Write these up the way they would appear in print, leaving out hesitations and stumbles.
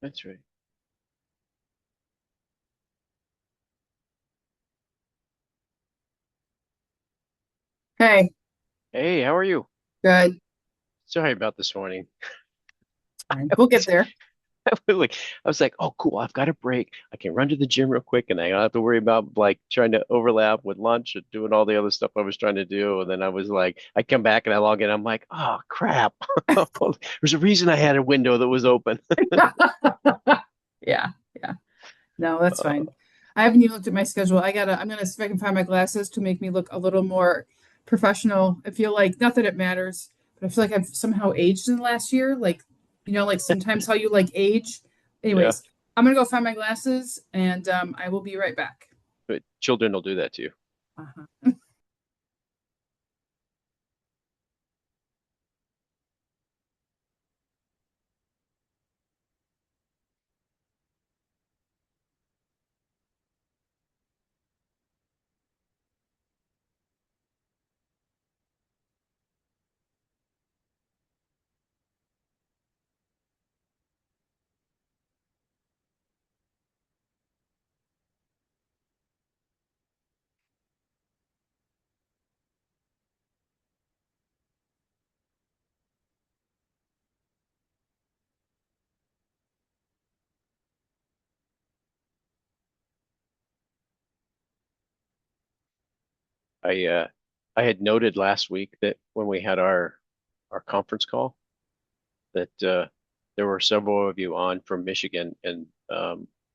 That's right. Hey, Hey, how are you? good. Sorry about this morning. Fine. I We'll get was, there. I was like, oh, cool. I've got a break. I can run to the gym real quick, and I don't have to worry about like trying to overlap with lunch and doing all the other stuff I was trying to do. And then I was like, I come back and I log in. I'm like, oh crap. There's a reason I had a window that was open. Yeah, yeah. No, that's Uh, fine. I haven't even looked at my schedule. I'm gonna see if I can find my glasses to make me look a little more professional. I feel like, not that it matters, but I feel like I've somehow aged in the last year. Like, like sometimes how you like age. yeah, Anyways, I'm gonna go find my glasses and I will be right back. but children will do that to you. Uh-huh. I uh, I had noted last week that when we had our conference call that there were several of you on from Michigan, and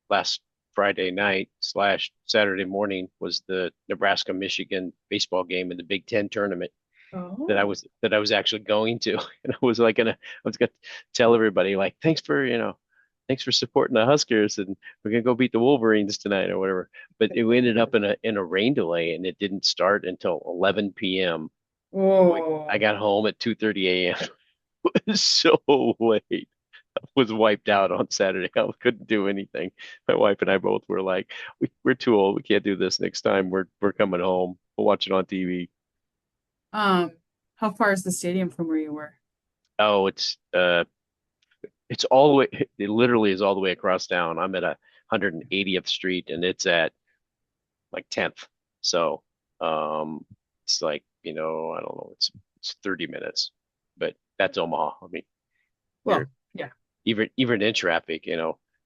last Friday night slash Saturday morning was the Nebraska Michigan baseball game in the Big Ten tournament Oh. that I was actually going to, and I was gonna tell everybody like thanks for supporting the Huskers, and we're gonna go beat the Wolverines tonight or whatever. But it ended up in a rain delay, and it didn't start until 11 p.m. I Oh. got home at 2:30 a.m. It was so late. Was wiped out on Saturday. I couldn't do anything. My wife and I both were like, we're too old. We can't do this next time. We're coming home. We'll watch it on TV. Um, how far is the stadium from where you were? Oh, it's all the way. It literally is all the way across town. I'm at 180th Street, and it's at like 10th. So, um, it's like I don't know. It's 30 minutes, but that's Omaha. I mean, you're Well, yeah. even in traffic,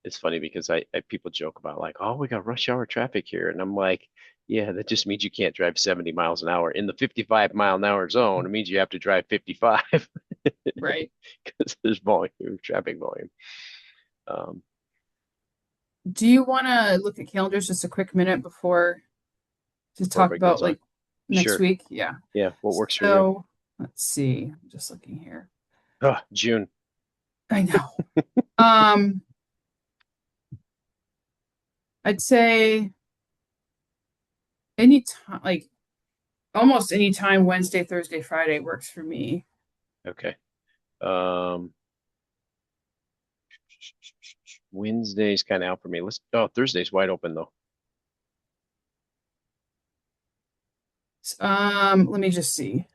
it's funny because people joke about like, oh, we got rush hour traffic here, and I'm like, yeah, that just means you can't drive 70 miles an hour in the 55-mile-an-hour zone. It means you have to drive 55 Right. because there's volume, traffic volume. Um, Do you want to look at calendars just a quick minute before to before talk everybody about goes on. like next Sure. week? Yeah. Yeah. What works for you? So let's see. I'm just looking here. Oh, June. I know. Um, I'd say any time, like almost any time Wednesday, Thursday, Friday works for me. Okay. Um, Wednesday's kind of out for me. Thursday's wide open though. Let me just see.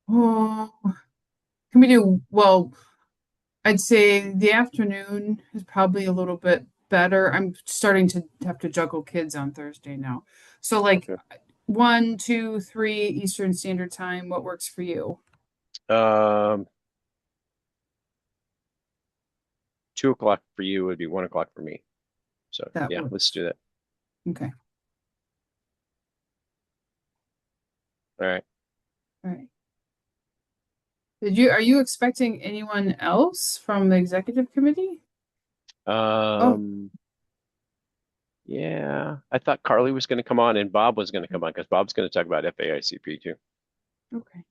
Oh, can we do, well, I'd say the afternoon is probably a little bit better. I'm starting to have to juggle kids on Thursday now. So like Okay. 1, 2, 3 Eastern Standard Time, what works for you? Um, 2 o'clock for you would be 1 o'clock for me. So That yeah, let's works. do that. Okay. All right. All right. Are you expecting anyone else from the executive committee? Oh, Um, yeah, I thought Carly was going to come on and Bob was going to come on because Bob's going to talk about FAICP too. okay.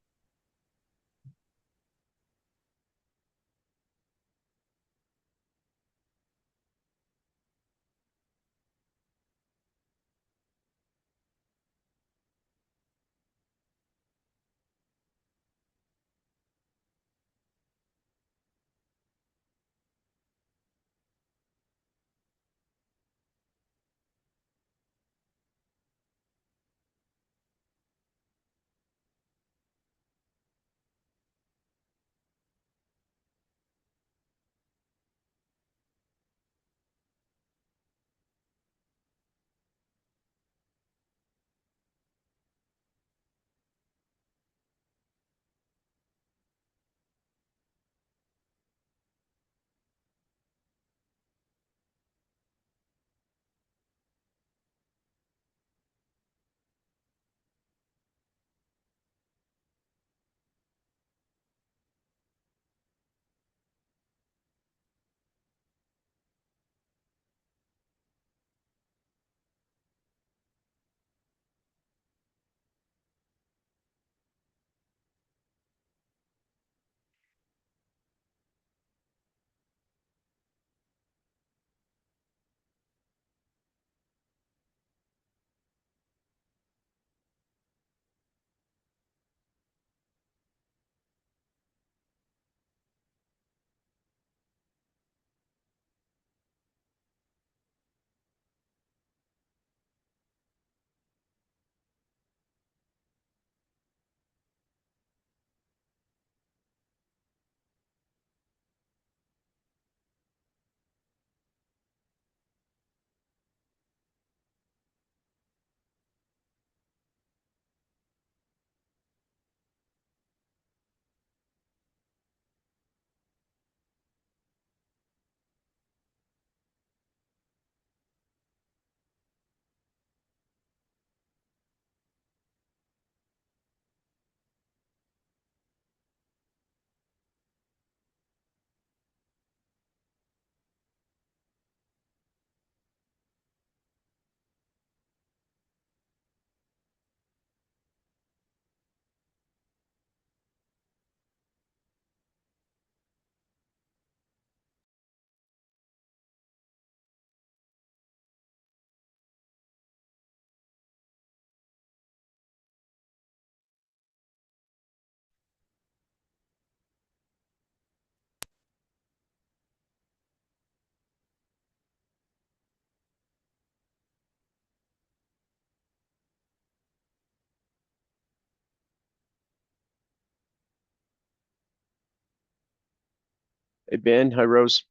Hey Ben, hi Rose.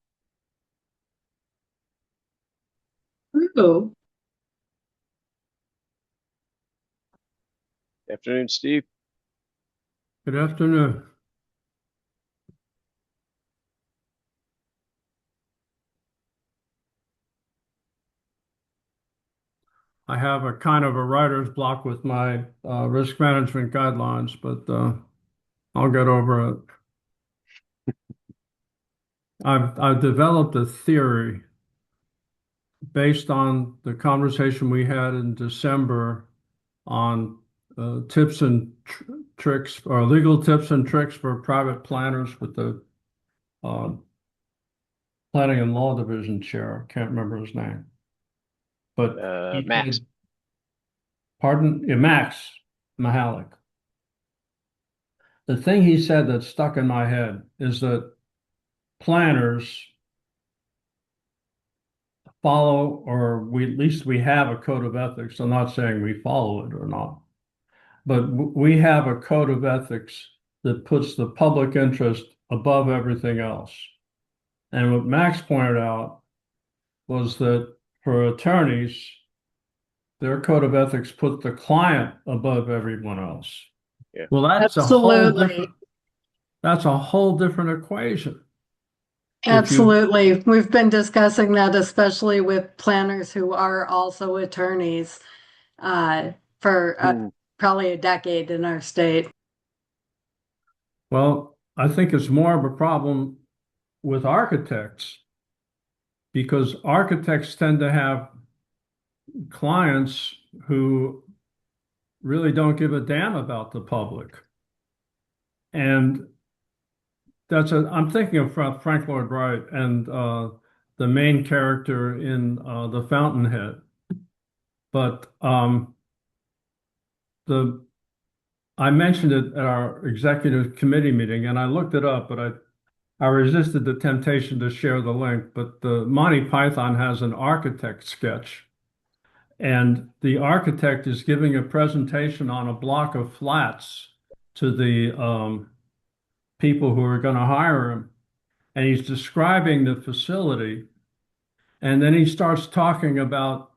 True. Afternoon, Steve. Good afternoon. I have a kind of a writer's block with my risk management guidelines, but I'll get over it. I've developed a theory based on the conversation we had in December on tips and tricks, or legal tips and tricks for private planners with the uh, Planning and Law Division chair. I can't remember his name, but he Max. said, pardon, yeah, Max Mahalik. The thing he said that stuck in my head is that planners follow, or we at least we have a code of ethics. I'm not saying we follow it or not, but we have a code of ethics that puts the public interest above everything else. And what Max pointed out was that for attorneys, their code of ethics put the client above everyone else. Yeah. Well, Absolutely. that's a whole different equation. If you Absolutely. We've been discussing that, especially with planners who are also attorneys, for Hmm. probably a decade in our state. Well, I think it's more of a problem with architects because architects tend to have clients who really don't give a damn about the public. And I'm thinking of Frank Lloyd Wright and the main character in The Fountainhead. But the I mentioned it at our executive committee meeting, and I looked it up, but I resisted the temptation to share the link. But the Monty Python has an architect sketch, and the architect is giving a presentation on a block of flats to the people who are going to hire him, and he's describing the facility, and then he starts talking about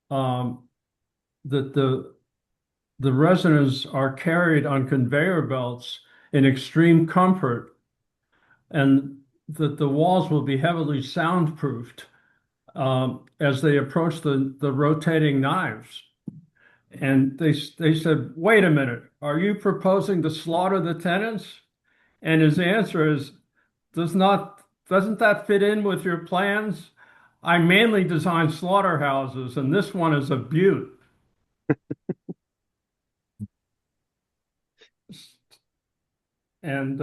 um, that the residents are carried on conveyor belts in extreme comfort and that the walls will be heavily soundproofed as they approach the rotating knives. And they said, wait a minute, are you proposing to slaughter the tenants? And his answer is, doesn't that fit in with your plans? I mainly design slaughterhouses, and this one is a beaut. And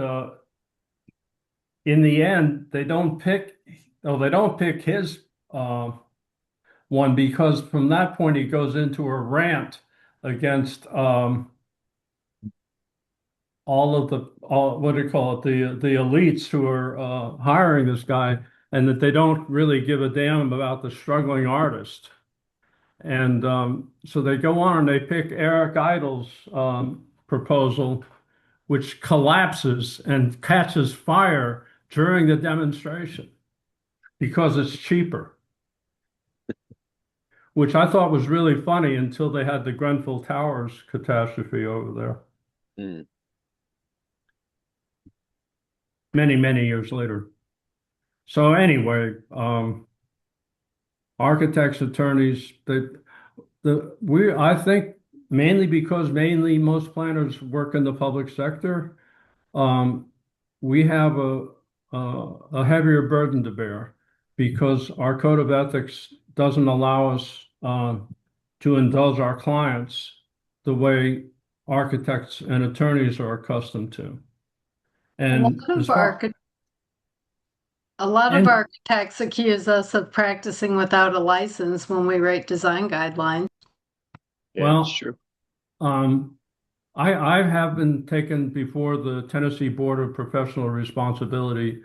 in the end, they don't pick his one because from that point he goes into a rant against what do you call it, the elites who are hiring this guy, and that they don't really give a damn about the struggling artist. And so they go on and they pick Eric Idle's proposal, which collapses and catches fire during the demonstration because it's cheaper, which I thought was really funny until they had the Grenfell Towers catastrophe over there Hmm. many, many years later. So anyway, architects, attorneys, I think mainly most planners work in the public sector. Um, we have a heavier burden to bear because our code of ethics doesn't allow us to indulge our clients the way architects and attorneys are accustomed to. A And lot as of far archi- a lot of and architects accuse us of practicing without a license when we write design guidelines. Yeah, it's well, true. um, I have been taken before the Tennessee Board of Professional Responsibility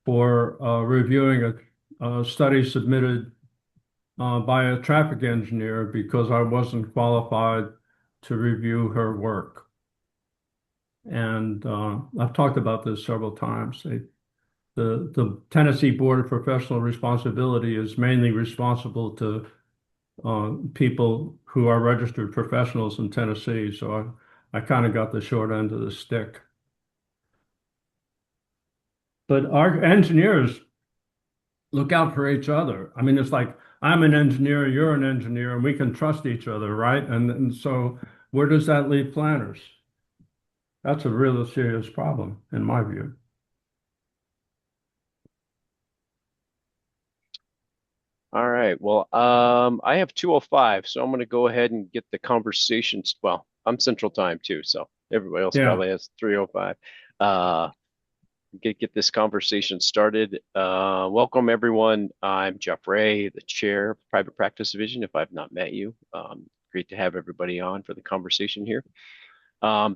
for reviewing a study submitted by a traffic engineer because I wasn't qualified to review her work. And I've talked about this several times. the Tennessee Board of Professional Responsibility is mainly responsible to people who are registered professionals in Tennessee. So I kind of got the short end of the stick. But our engineers look out for each other. I mean, it's like I'm an engineer, you're an engineer, and we can trust each other, right? And so where does that leave planners? That's a real serious problem, in my view. All right. Well, I have 2:05, so I'm going to go ahead and get the conversations. Well, I'm Central Time too, so everybody else Yeah. probably has 3:05. Uh, get this conversation started. Welcome everyone. I'm Jeff Ray, the chair of the Private Practice Division. If I've not met you, great to have everybody on for the conversation here.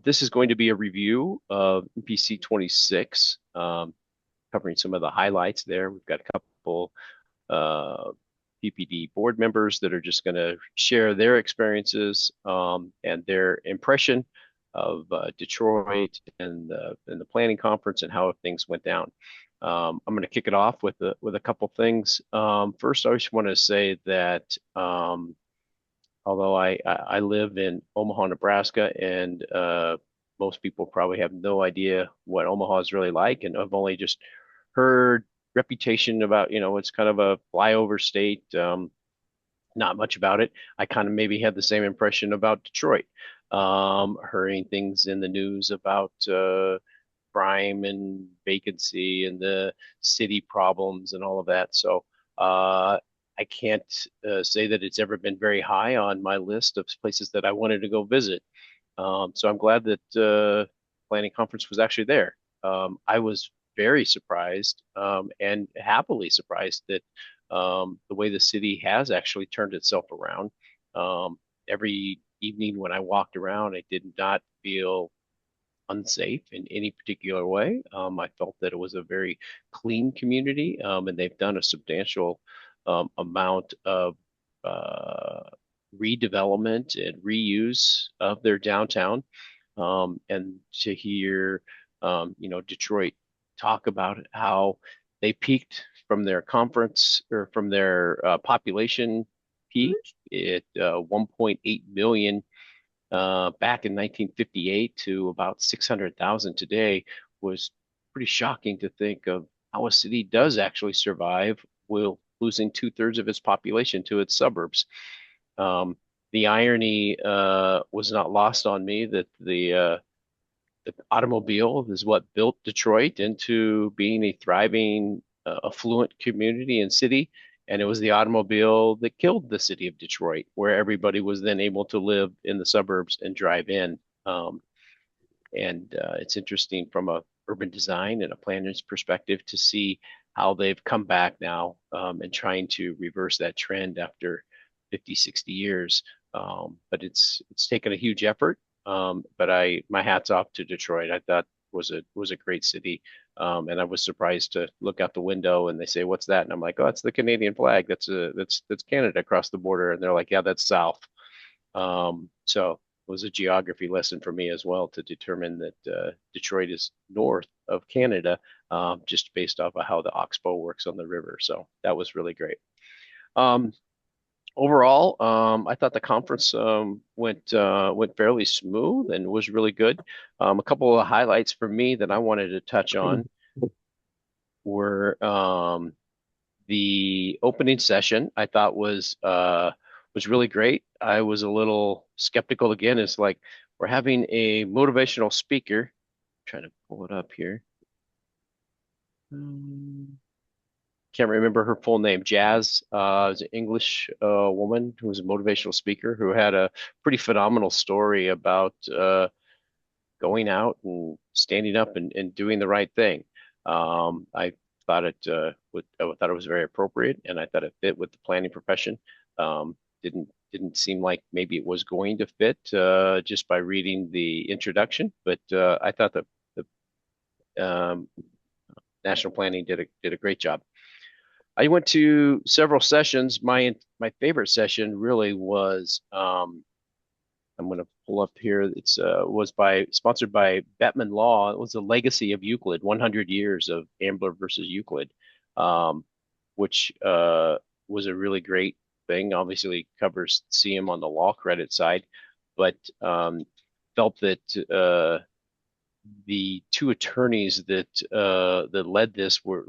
This is going to be a review of MPC 26, covering some of the highlights there. We've got a couple PPD board members that are just going to share their experiences and their impression of Detroit and the planning conference and how things went down. I'm going to kick it off with a couple things. First, I just want to say that although I live in Omaha, Nebraska, and most people probably have no idea what Omaha is really like, and I've only just heard reputation about, it's kind of a flyover state. Not much about it. I kind of maybe had the same impression about Detroit, hearing things in the news about crime and vacancy and the city problems and all of that. So I can't say that it's ever been very high on my list of places that I wanted to go visit. So I'm glad that planning conference was actually there. I was very surprised and happily surprised that the way the city has actually turned itself around. Every evening when I walked around, I did not feel unsafe in any particular way. I felt that it was a very clean community, and they've done a substantial amount of redevelopment and reuse of their downtown. And to hear, Detroit talk about how they peaked from their conference or from their population peak at 1.8 million back in 1958 to about 600,000 today was pretty shocking to think of how a city does actually survive while losing 2/3 of its population to its suburbs. The irony was not lost on me that the automobile is what built Detroit into being a thriving, affluent community and city. And it was the automobile that killed the city of Detroit, where everybody was then able to live in the suburbs and drive in. And it's interesting from a urban design and a planner's perspective to see how they've come back now and trying to reverse that trend after 50, 60 years. But it's taken a huge effort. But my hat's off to Detroit. I thought was a great city. And I was surprised to look out the window and they say, "What's that?" And I'm like, "Oh, it's the Canadian flag. That's Canada across the border." And they're like, "Yeah, that's south." So it was a geography lesson for me as well to determine that Detroit is north of Canada, just based off of how the oxbow works on the river. So that was really great. Overall, I thought the conference went fairly smooth and was really good. A couple of highlights for me that I wanted to touch on were the opening session. I thought was really great. I was a little skeptical again. It's like we're having a motivational speaker. I'm trying to pull it up here. Can't remember her full name. Jazz is an English woman who was a motivational speaker who had a pretty phenomenal story about going out and standing up and doing the right thing. I thought I thought it was very appropriate, and I thought it fit with the planning profession. Didn't seem like maybe it was going to fit just by reading the introduction, but I thought that the national planning did a great job. I went to several sessions. My favorite session really was I'm going to pull up here. It's was sponsored by Bettman Law. It was the legacy of Euclid, 100 years of Ambler versus Euclid, um, which was a really great thing. Obviously, covers CM on the law credit side, but felt that the two attorneys that led this were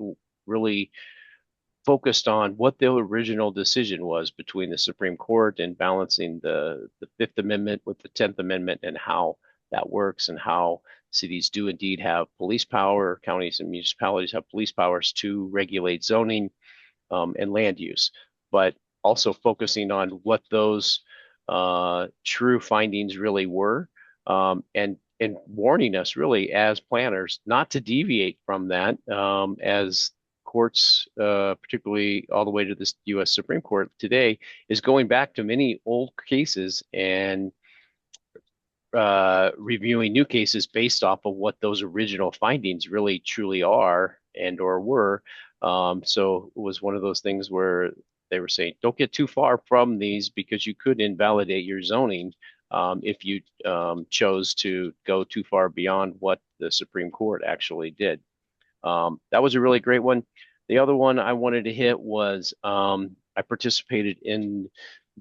really focused on what the original decision was between the Supreme Court and balancing the Fifth Amendment with the 10th Amendment and how that works and how cities do indeed have police power, counties and municipalities have police powers to regulate zoning and land use, but also focusing on what those true findings really were, and warning us really as planners not to deviate from that, as courts, particularly all the way to this U.S. Supreme Court today, is going back to many old cases and reviewing new cases based off of what those original findings really truly are and or were. So it was one of those things where they were saying, don't get too far from these because you could invalidate your zoning if you chose to go too far beyond what the Supreme Court actually did. That was a really great one. The other one I wanted to hit was I participated in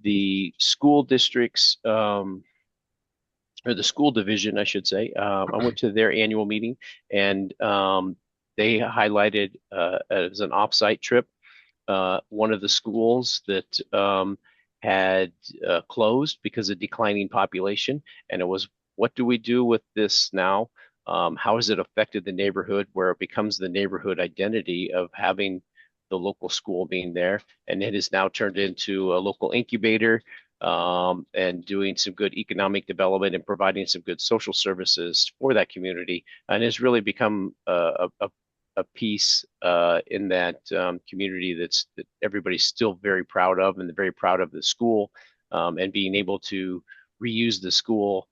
the school districts, or the school division, I should say. I went to their annual meeting, and they highlighted as an offsite trip one of the schools that had closed because of declining population, and it was, what do we do with this now? How has it affected the neighborhood, where it becomes the neighborhood identity of having the local school being there, and it has now turned into a local incubator, and doing some good economic development and providing some good social services for that community, and has really become a piece in that community that everybody's still very proud of, and very proud of the school, and being able to reuse the school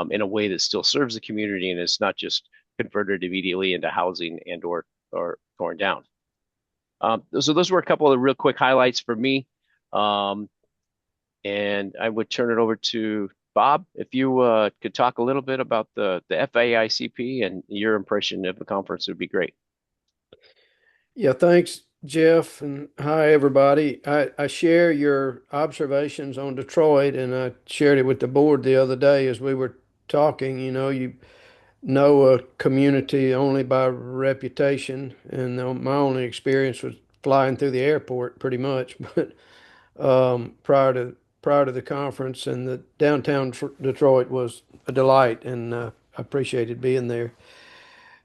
in a way that still serves the community and is not just converted immediately into housing and or torn down. So those were a couple of the real quick highlights for me. And I would turn it over to Bob, if you could talk a little bit about the FAICP and your impression of the conference, would be great. Yeah, thanks, Jeff, and hi, everybody. I share your observations on Detroit, and I shared it with the board the other day as we were talking. You know a community only by reputation, and my only experience was flying through the airport pretty much, but prior to the conference, and the downtown Detroit was a delight, and I appreciated being there.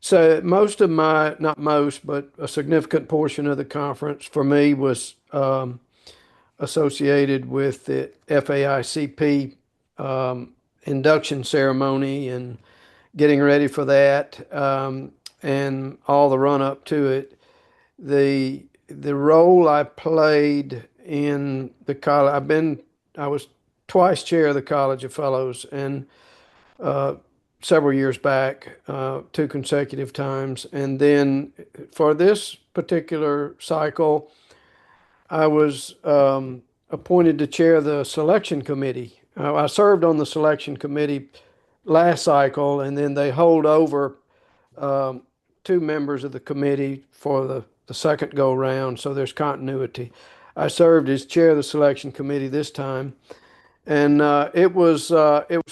So most of not most, but a significant portion of the conference for me was associated with the FAICP induction ceremony and getting ready for that, and all the run up to it. The role I played in the college, I was twice chair of the College of Fellows, and several years back, two consecutive times. And then for this particular cycle, I was appointed to chair the selection committee. I served on the selection committee last cycle, and then they hold over two members of the committee for the second go round, so there's continuity. I served as chair of the selection committee this time, and it was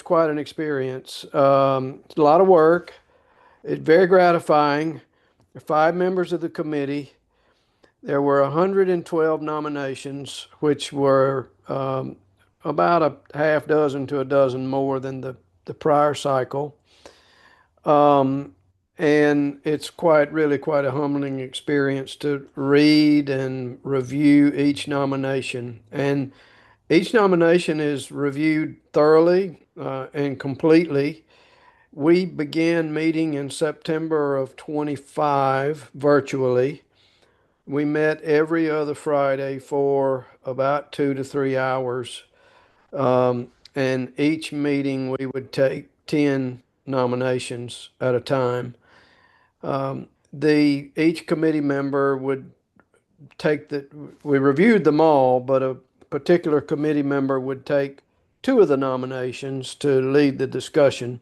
quite an experience. A lot of work. It's very gratifying. There are 5 members of the committee. There were 112 nominations, which were about a half dozen to a dozen more than the prior cycle. And it's really quite a humbling experience to read and review each nomination. And each nomination is reviewed thoroughly and completely. We began meeting in September of 25 virtually. We met every other Friday for about 2 to 3 hours. And each meeting we would take 10 nominations at a time. Each committee member would we reviewed them all, but a particular committee member would take two of the nominations to lead the discussion.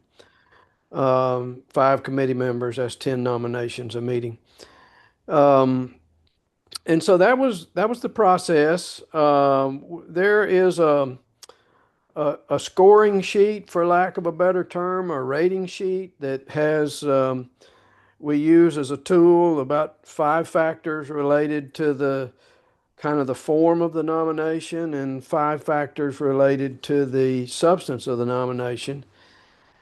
5 committee members, that's 10 nominations a meeting. And so that was the process. There is a scoring sheet, for lack of a better term, a rating sheet that has we use as a tool about 5 factors related to the kind of the form of the nomination and 5 factors related to the substance of the nomination.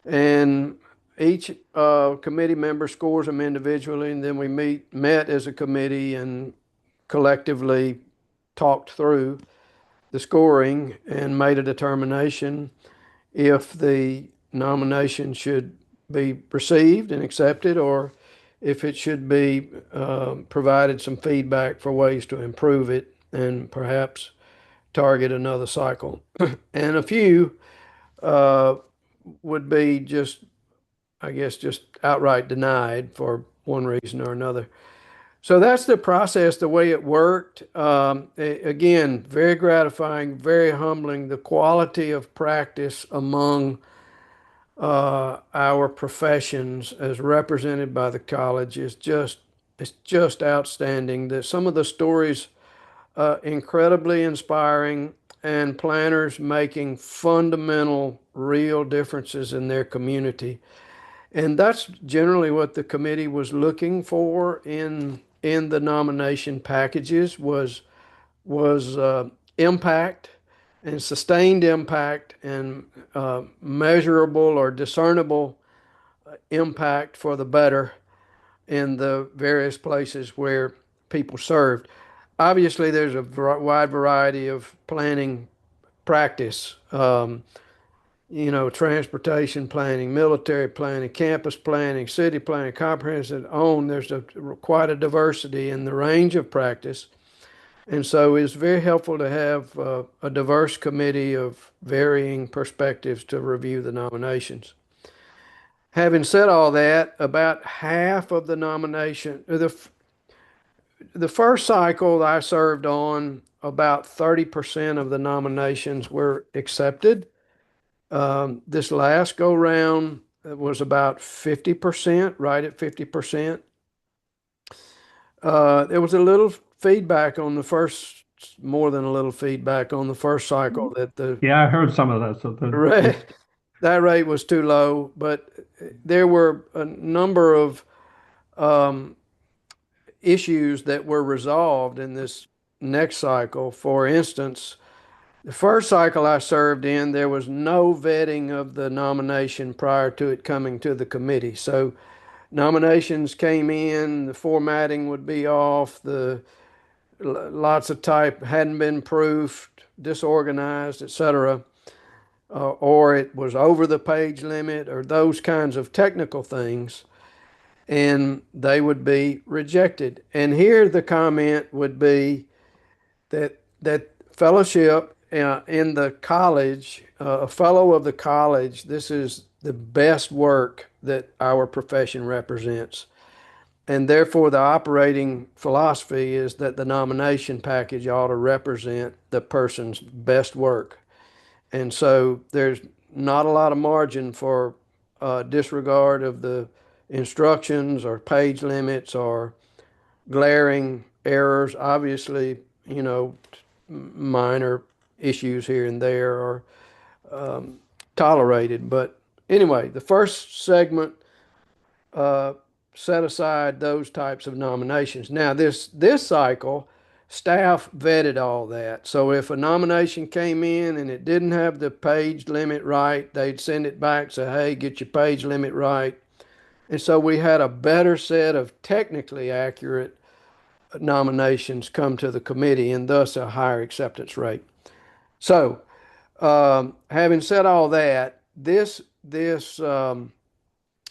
And each committee member scores them individually, and then we met as a committee and collectively talked through the scoring and made a determination if the nomination should be received and accepted, or if it should be provided some feedback for ways to improve it and perhaps target another cycle. And a few would be just, I guess, just outright denied for one reason or another. So that's the process, the way it worked. Again, very gratifying, very humbling. The quality of practice among our professions as represented by the college is it's just outstanding. Some of the stories incredibly inspiring, and planners making fundamental, real differences in their community. And that's generally what the committee was looking for in the nomination packages was impact and sustained impact and measurable or discernible impact for the better in the various places where people served. Obviously, there's a wide variety of planning practice. Transportation planning, military planning, campus planning, city planning, comprehensive own. There's quite a diversity in the range of practice. And so it's very helpful to have a diverse committee of varying perspectives to review the nominations. Having said all that, about half of the nomination, the first cycle I served on, about 30% of the nominations were accepted. This last go round was about 50%, right at 50%. There was a little feedback on the first, more than a little feedback on the first cycle that Yeah, I heard some of that. So that rate was too low, but there were a number of issues that were resolved in this next cycle. For instance, the first cycle I served in, there was no vetting of the nomination prior to it coming to the committee. So nominations came in, the formatting would be off, lots of type hadn't been proofed, disorganized, etc., or it was over the page limit, or those kinds of technical things, and they would be rejected. And here the comment would be that fellowship in the college, a fellow of the college, this is the best work that our profession represents. And therefore, the operating philosophy is that the nomination package ought to represent the person's best work. And so there's not a lot of margin for disregard of the instructions or page limits or glaring errors. Obviously, minor issues here and there are tolerated. But anyway, the first segment set aside those types of nominations. Now, this cycle, staff vetted all that. So if a nomination came in and it didn't have the page limit right, they'd send it back, say, hey, get your page limit right. And so we had a better set of technically accurate nominations come to the committee, and thus a higher acceptance rate. So, having said all that,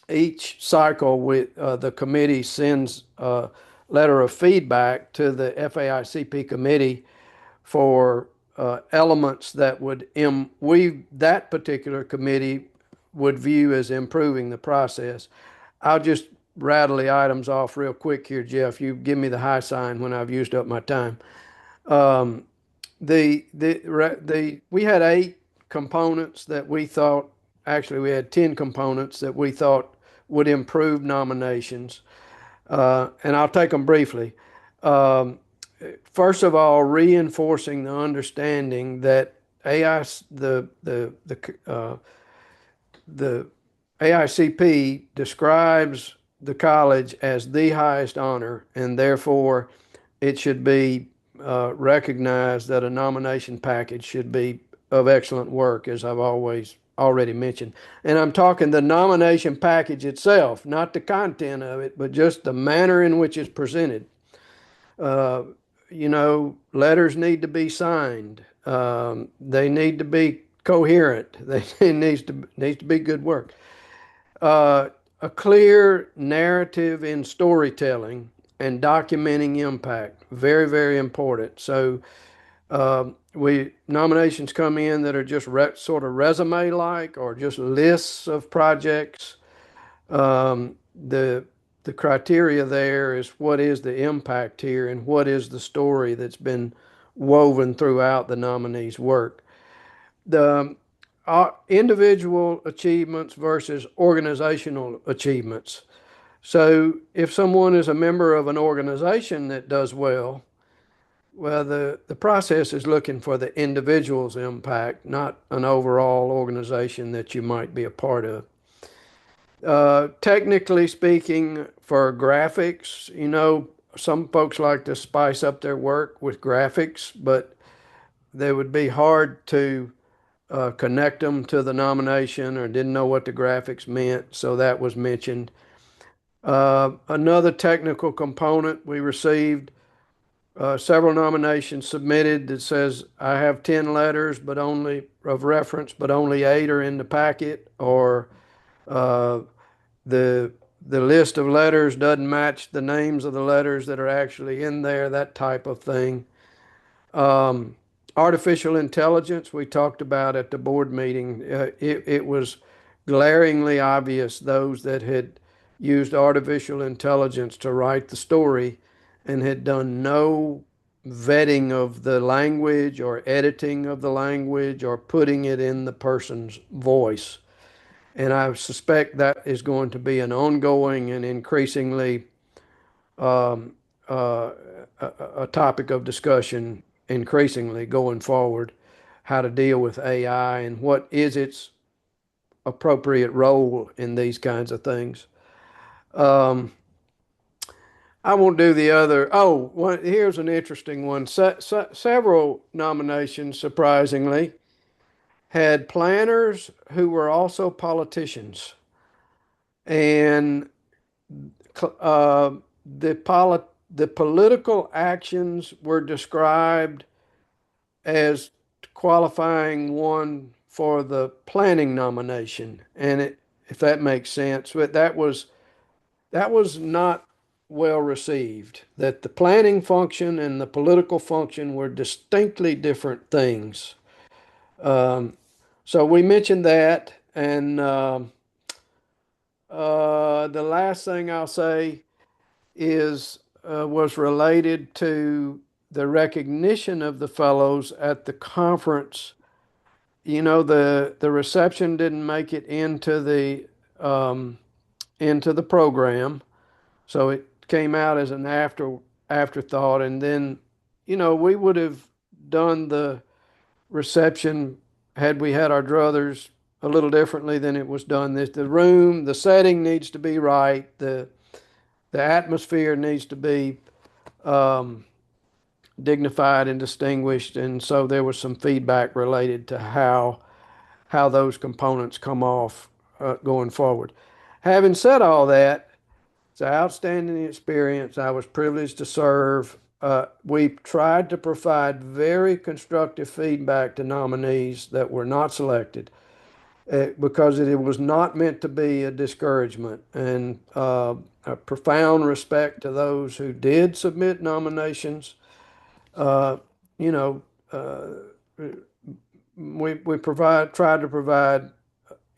each cycle with the committee sends a letter of feedback to the FAICP committee for elements that that particular committee would view as improving the process. I'll just rattle the items off real quick here, Jeff. You give me the high sign when I've used up my time. We had 8 components that we thought, actually, we had 10 components that we thought would improve nominations. And I'll take them briefly. Um, First of all, reinforcing the understanding that AI, the AICP describes the college as the highest honor, and therefore it should be recognized that a nomination package should be of excellent work, as I've already mentioned. And I'm talking the nomination package itself, not the content of it, but just the manner in which it's presented. Uh, Letters need to be signed. They need to be coherent. It needs to be good work. A clear narrative in storytelling and documenting impact, very, very important. So we nominations come in that are just sort of resume like, or just lists of projects. The criteria there is what is the impact here and what is the story that's been woven throughout the nominee's work. The individual achievements versus organizational achievements. So if someone is a member of an organization that does well, the process is looking for the individual's impact, not an overall organization that you might be a part of. Technically speaking, for graphics, some folks like to spice up their work with graphics, but they would be hard to connect them to the nomination or didn't know what the graphics meant, so that was mentioned. Another technical component, we received several nominations submitted that says I have 10 letters but only of reference, but only 8 are in the packet, or uh, the list of letters doesn't match the names of the letters that are actually in there, that type of thing. Artificial intelligence, we talked about at the board meeting. It was glaringly obvious those that had used artificial intelligence to write the story and had done no vetting of the language or editing of the language or putting it in the person's voice. And I suspect that is going to be an ongoing and increasingly um, uh, a topic of discussion increasingly going forward, how to deal with AI and what is its appropriate role in these kinds of things. I won't do the other. Here's an interesting one. Several nominations, surprisingly, had planners who were also politicians. And uh, the political actions were described as qualifying one for the planning nomination, and if that makes sense, but that was not well received. That the planning function and the political function were distinctly different things. So we mentioned that, and the last thing I'll say is was related to the recognition of the fellows at the conference. The reception didn't make it into the program, so it came out as an afterthought. And then, we would have done the reception had we had our druthers a little differently than it was done. The setting needs to be right. The atmosphere needs to be dignified and distinguished, and so there was some feedback related to how those components come off going forward. Having said all that, it's an outstanding experience. I was privileged to serve. We tried to provide very constructive feedback to nominees that were not selected because it was not meant to be a discouragement, and a profound respect to those who did submit nominations. Uh, you know, uh, we tried to provide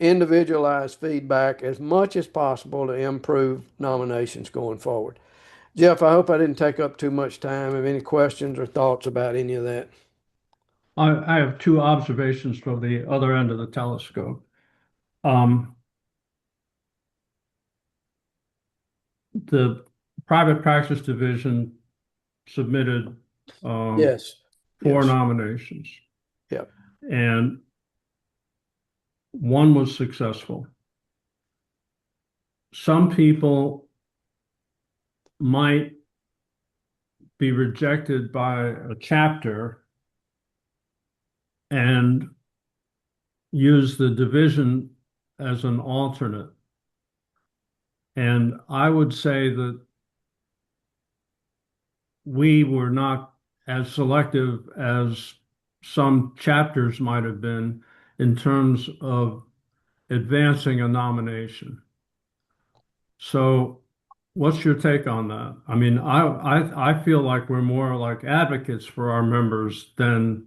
individualized feedback as much as possible to improve nominations going forward. Jeff, I hope I didn't take up too much time. Have any questions or thoughts about any of that? I have two observations from the other end of the telescope. Um, the private practice division submitted Yes. four Yes. nominations, Yep. and one was successful. Some people might be rejected by a chapter and use the division as an alternate. And I would say that we were not as selective as some chapters might have been in terms of advancing a nomination. So what's your take on that? I mean, I feel like we're more like advocates for our members than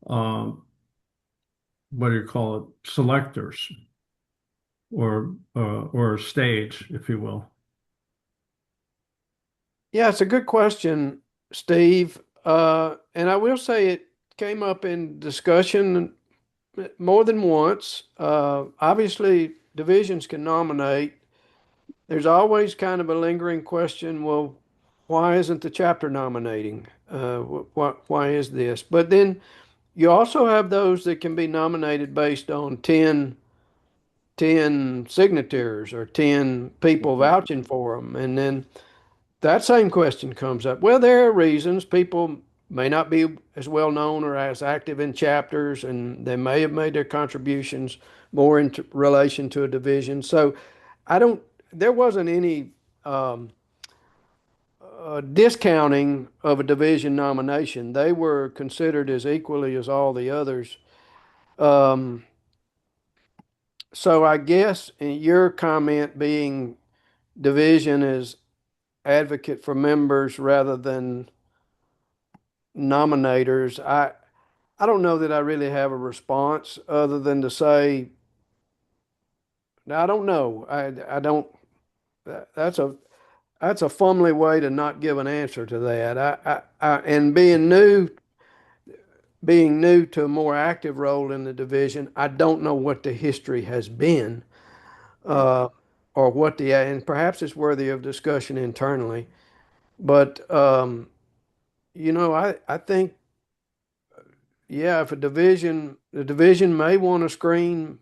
what do you call it, selectors or a stage, if you will. Yeah, it's a good question, Steve. And I will say it came up in discussion more than once. Obviously, divisions can nominate. There's always kind of a lingering question, well, why isn't the chapter nominating? Why is this? But then you also have those that can be nominated based on 10 signatures or 10 people vouching for them. And then that same question comes up. Well, there are reasons people may not be as well known or as active in chapters, and they may have made their contributions more in relation to a division. So I don't, there wasn't any discounting of a division nomination. They were considered as equally as all the others. Um, so I guess in your comment being division is advocate for members rather than nominators, I don't know that I really have a response other than to say, I don't know. I don't, that's a fumbly way to not give an answer to that. And being new to a more active role in the division, I don't know what the history has been, uh, or what and perhaps it's worthy of discussion internally. But, I think, yeah, if the division may want to screen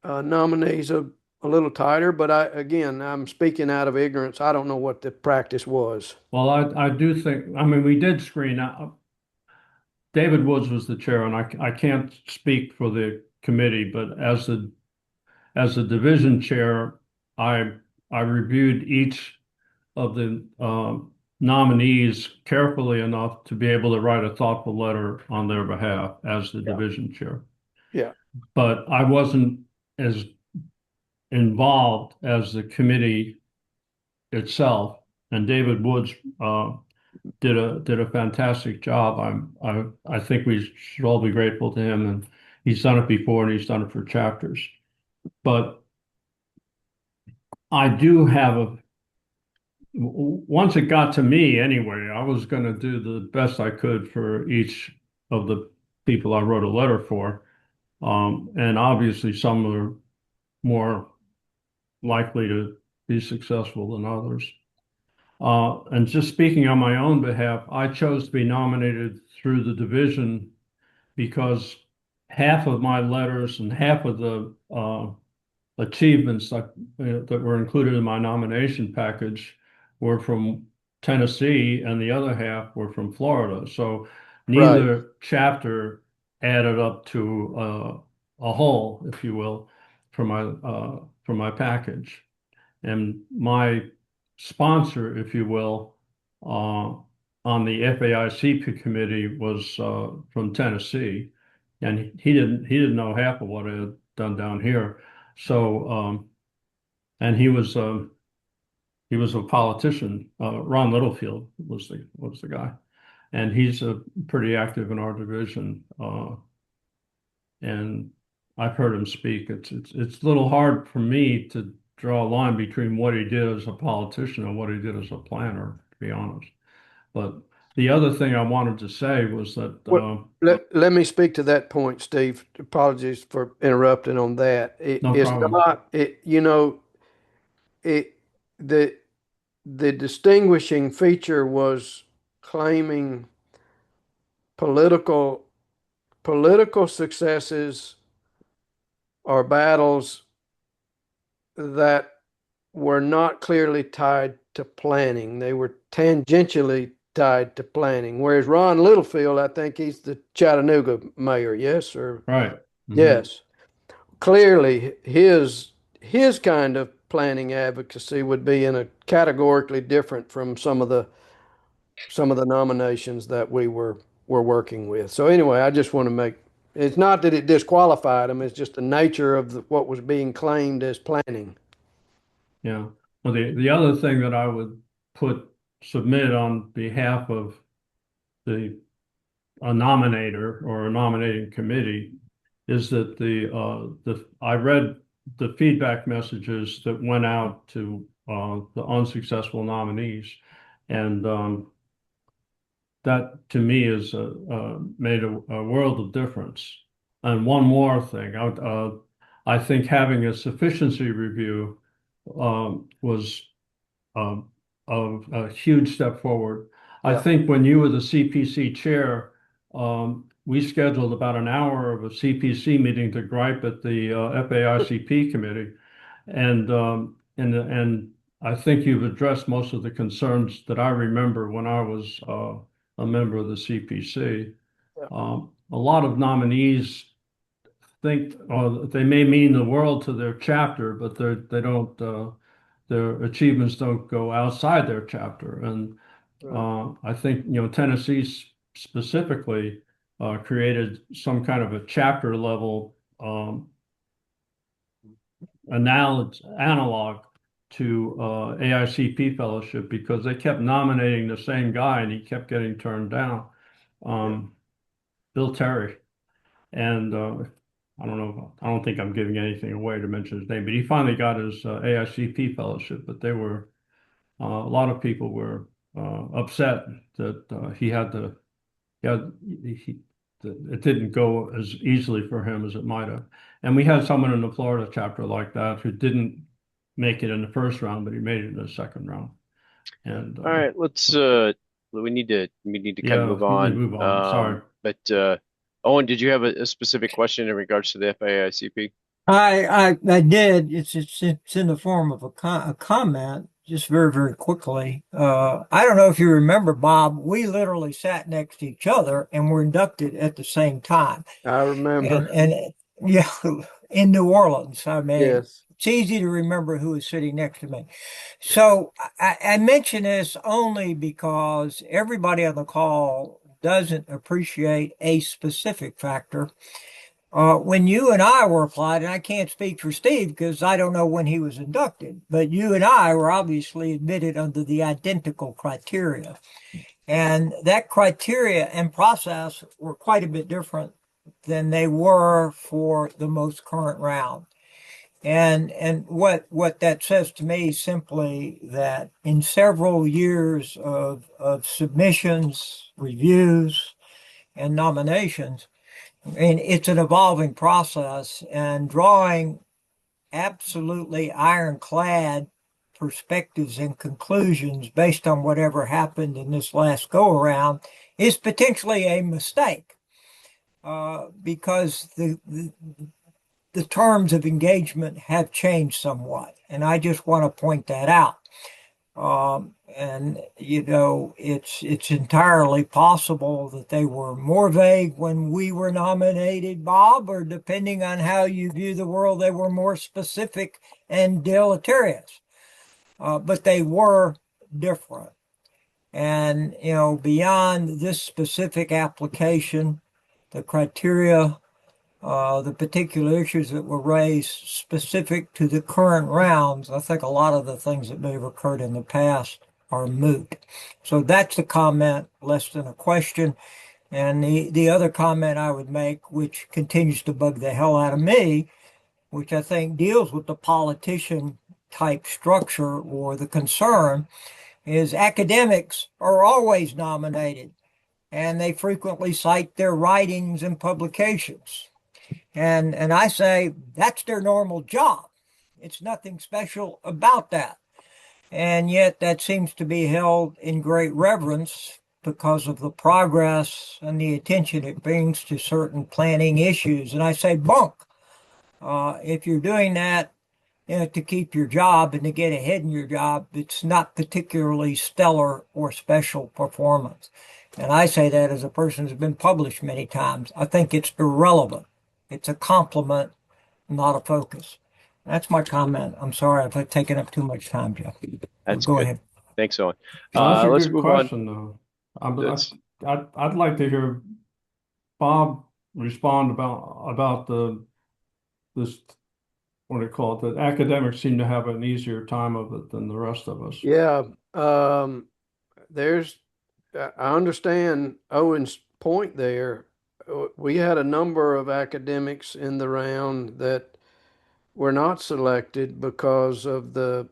nominees a little tighter, but again, I'm speaking out of ignorance. I don't know what the practice was. Well, I do think, I mean, we did screen out. David Woods was the chair, and I can't speak for the committee, but as the division chair, I I reviewed each of the nominees carefully enough to be able to write a thoughtful letter on their behalf as the Yeah. division chair. Yeah. But I wasn't as involved as the committee itself, and David Woods did a fantastic job. I think we should all be grateful to him, and he's done it before, and he's done it for chapters. But I do have once it got to me anyway, I was going to do the best I could for each of the people I wrote a letter for. And obviously some are more likely to be successful than others. And just speaking on my own behalf, I chose to be nominated through the division because half of my letters and half of the achievements that were included in my nomination package were from Tennessee, and the other half were from Florida. So Right. neither chapter added up to a whole, if you will, for my package. And my sponsor, if you will, on the FAICP committee was from Tennessee, and he didn't know half of what I had done down here. So, and he was a politician. Ron Littlefield was the guy, and he's pretty active in our division. And I've heard him speak. It's a little hard for me to draw a line between what he did as a politician and what he did as a planner, to be honest. But the other thing I wanted to say was that Well, let me speak to that point, Steve. Apologies for interrupting on that. no It's problem. not, it, the, the distinguishing feature was claiming political successes or battles that were not clearly tied to planning. They were tangentially tied to planning. Whereas Ron Littlefield, I think he's the Chattanooga mayor, yes, or Right. yes. Clearly his kind of planning advocacy would be in a categorically different from some of the nominations that we were working with. So anyway, I just want to make it's not that it disqualified him, it's just the nature of what was being claimed as planning. Yeah. Well, the other thing that I would submit on behalf of a nominator or a nominating committee is that I read the feedback messages that went out to the unsuccessful nominees, and that to me is made a world of difference. And one more thing, I think having a sufficiency review was um, a huge step forward. I Yeah. think when you were the CPC chair, we scheduled about an hour of a CPC meeting to gripe at the FAICP committee, and I think you've addressed most of the concerns that I remember when I was a member of the CPC. Yeah. A lot of nominees think they may mean the world to their chapter, but they don't. Their achievements don't go outside their chapter, and Right. I think Tennessee specifically created some kind of a chapter level analog to AICP fellowship because they kept nominating the same guy and he kept getting turned down. Bill Terry. And I don't know, I don't think I'm giving anything away to mention his name, but he finally got his AICP fellowship. But a lot of people were upset that it didn't go as easily for him as it might have. And we had someone in the Florida chapter like that who didn't make it in the first round, but he made it in the second round. And All right, we need to kind of yeah, move we need to on. move on. Sorry. But Owen, did you have a specific question in regards to the FAICP? I did. It's in the form of a comment, just very, very quickly. I don't know if you remember, Bob, we literally sat next to each other and were inducted at the same time. I remember. And yeah, in New Orleans. I mean, Yes. it's easy to remember who was sitting next to me. So I mention this only because everybody on the call doesn't appreciate a specific factor. When you and I were applied, and I can't speak for Steve because I don't know when he was inducted, but you and I were obviously admitted under the identical criteria. And that criteria and process were quite a bit different than they were for the most current round. And what that says to me is simply that in several years of submissions, reviews, and nominations, and it's an evolving process, and drawing absolutely ironclad perspectives and conclusions based on whatever happened in this last go around is potentially a mistake because the terms of engagement have changed somewhat. And I just want to point that out. And it's entirely possible that they were more vague when we were nominated, Bob, or depending on how you view the world, they were more specific and deleterious. But they were different. And, beyond this specific application, the criteria, the particular issues that were raised specific to the current rounds, I think a lot of the things that may have occurred in the past are moot. So that's a comment, less than a question. And the other comment I would make, which continues to bug the hell out of me, which I think deals with the politician type structure or the concern, is academics are always nominated, and they frequently cite their writings and publications. And I say that's their normal job. It's nothing special about that. And yet that seems to be held in great reverence because of the progress and the attention it brings to certain planning issues. And I say bunk. If you're doing that, to keep your job and to get ahead in your job, it's not particularly stellar or special performance. And I say that as a person who's been published many times. I think it's irrelevant. It's a compliment, not a focus. That's my comment. I'm sorry if I've taken up too much time, Jeff. That's Go good. ahead. Thanks, Owen. Well, that's a Let's good move on. question, though. That's I'd like to hear Bob respond about this, what do you call it, that academics seem to have an easier time of it than the rest of us. Yeah, I understand Owen's point there. We had a number of academics in the round that were not selected because of the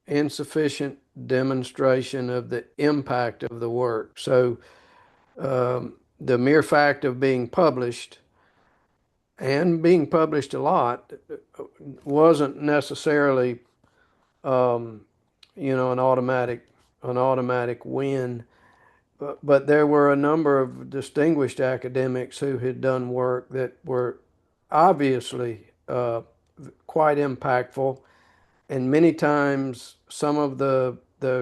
insufficient demonstration of the impact of the work. So the mere fact of being published and being published a lot wasn't necessarily an automatic win. But there were a number of distinguished academics who had done work that were obviously quite impactful, and many times some of the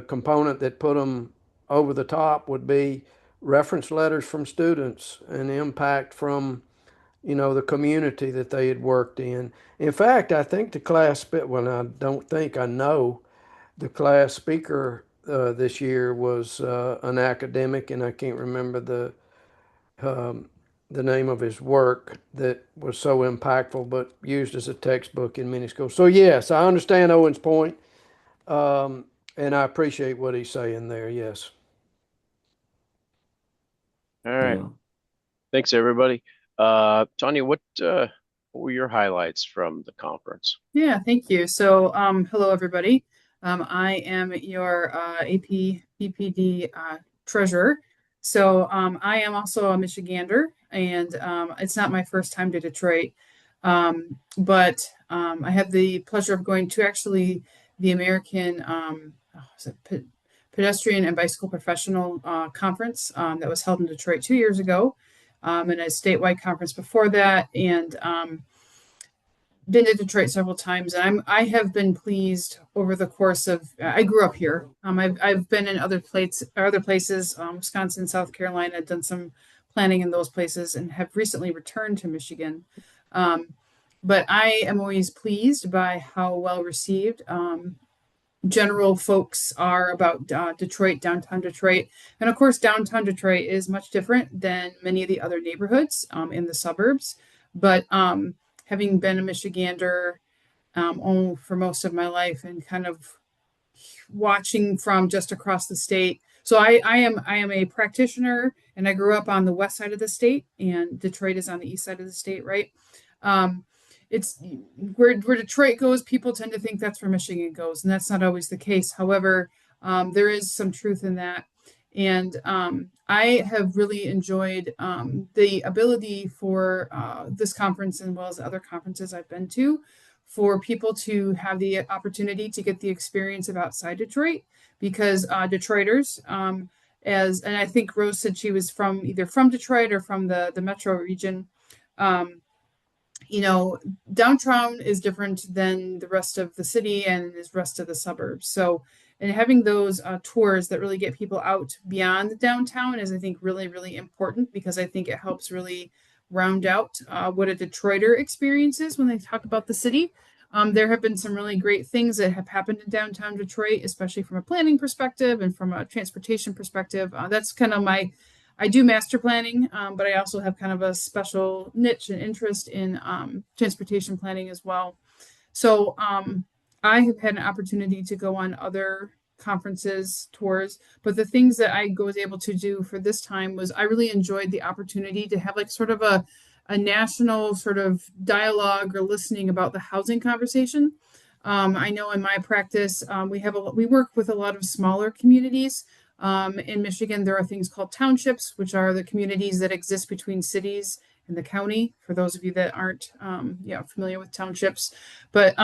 component that put them over the top would be reference letters from students and impact from the community that they had worked in. In fact, I think I don't think, I know the class speaker this year was an academic, and I can't remember the name of his work that was so impactful, but used as a textbook in many schools. So yes, I understand Owen's point, and I appreciate what he's saying there. Yes. all right. Yeah. Thanks, everybody. Tanya, what were your highlights from the conference? Yeah, thank you. So, hello, everybody. I am your AP PPD treasurer. So, I am also a Michigander, and it's not my first time to Detroit. But I have the pleasure of going to actually the American Pedestrian and Bicycle Professional Conference that was held in Detroit 2 years ago, and a statewide conference before that, and been to Detroit several times, and I have been pleased over the course of. I grew up here. I've been in other places, Wisconsin, South Carolina, done some planning in those places, and have recently returned to Michigan. But I am always pleased by how well received general folks are about Detroit, downtown Detroit. And of course, downtown Detroit is much different than many of the other neighborhoods in the suburbs. But having been a Michigander for most of my life and kind of watching from just across the state. So I am a practitioner, and I grew up on the west side of the state, and Detroit is on the east side of the state, right? It's where Detroit goes, people tend to think that's where Michigan goes, and that's not always the case. However, there is some truth in that. And I have really enjoyed the ability for this conference, as well as other conferences I've been to, for people to have the opportunity to get the experience of outside Detroit, because Detroiters, and I think Rose said she was either from Detroit or from the metro region. Downtown is different than the rest of the city and the rest of the suburbs. So, and having those tours that really get people out beyond the downtown is, I think, really, really important, because I think it helps really round out what a Detroiter experiences when they talk about the city. There have been some really great things that have happened in downtown Detroit, especially from a planning perspective and from a transportation perspective. That's kind of I do master planning, but I also have kind of a special niche and interest in transportation planning as well. So I have had an opportunity to go on other conferences, tours, but the things that I was able to do for this time was I really enjoyed the opportunity to have like sort of a national sort of dialogue or listening about the housing conversation. I know in my practice, we work with a lot of smaller communities. In Michigan, there are things called townships, which are the communities that exist between cities and the county. For those of you that aren't, familiar with townships, but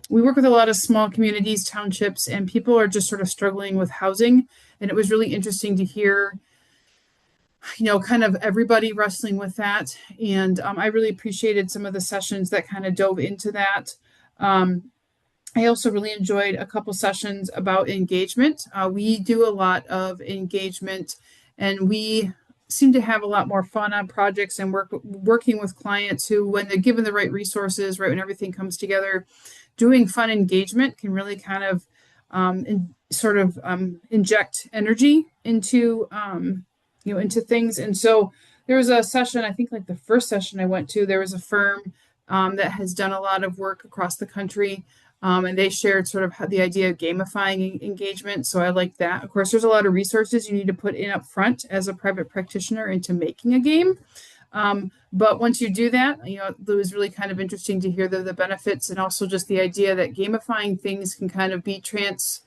we work with a lot of small communities, townships, and people are just sort of struggling with housing. And it was really interesting to hear, kind of everybody wrestling with that. And I really appreciated some of the sessions that kind of dove into that. I also really enjoyed a couple sessions about engagement. We do a lot of engagement, and we seem to have a lot more fun on projects and working with clients who, when they're given the right resources, right when everything comes together, doing fun engagement can really kind of inject energy into into things. And so there was a session, I think like the first session I went to, there was a firm that has done a lot of work across the country. And they shared sort of the idea of gamifying engagement. So I like that. Of course, there's a lot of resources you need to put in up front as a private practitioner into making a game. But once you do that, it was really kind of interesting to hear the benefits, and also just the idea that gamifying things can kind of be transformational,